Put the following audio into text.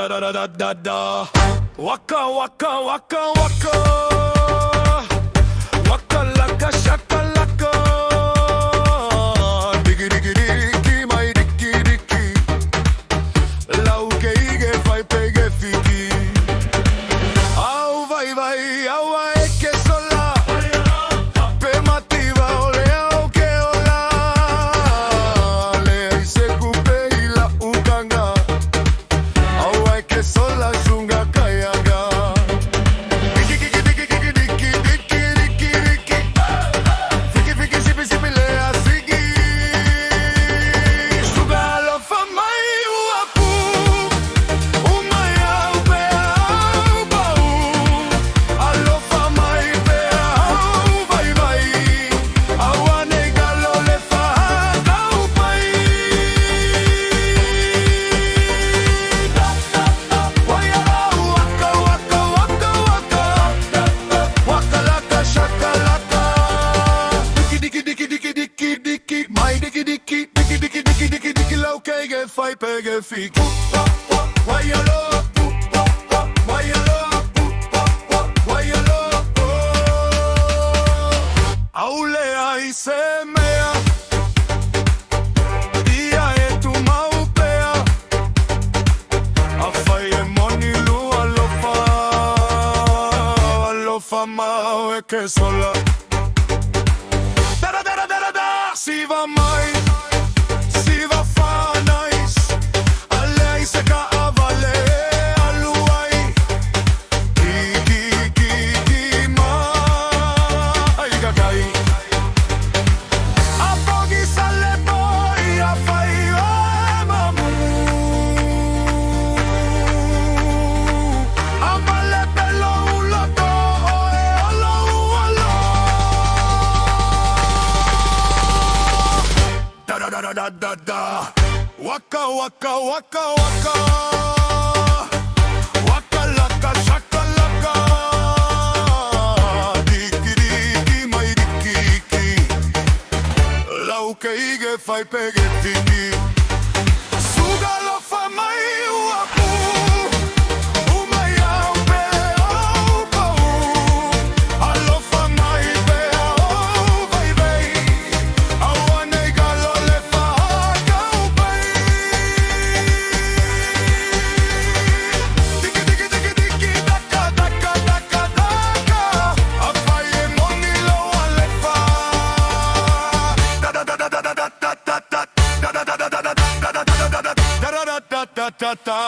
da da da da da da. Waka waka waka waka. Waka laka shaka laka. Diggy diggy diggy, my diggy diggy. Lau que ige fai pegue fiki. Au vai vai, au vai que sola. Permativa olea o que ola. Le se coupe y la uganga. Au vai que sola junga kayaga. Diggy diggy diggy diggy diggy diggy diggy diggy. Fiki fiki sipi sipi le asigi. Suga lo famai uapu. Umaya upea ubau. Alo famai pea vai vai. Awane galo le faga upai. Waya waka waka waka waka. Waka laka shaka laka. Diki diki diki diki diki diki. My diki diki diki diki diki diki diki. Lau que ge fai pege fiki. Waya lo. Waya lo. Waya lo. Aulea y semea. Dia e tu maupea. Afai e moni lu alofa mau e que sola. Da da da da da da. Si va mai, si va fa nice. Alei se ca avale aluai. Ki mai gagai. A pochi sale poi a fai mamu. A male bello ulo to e olo olo. Da da da da da da da. Waka waka waka waka. Waka laka shaka laka. Diki diki mai diki diki. Lau que ige fai pege fiki. Suga lo famai uapu. Umaya upea upau. Alo famai pea vai vai. Awane galo le faga upai. Diki diki diki diki daka daka daka daka. Afai e moni lo alefa. Da da da da da da da da da da. Da da da da da da da da da da da da da da da da da.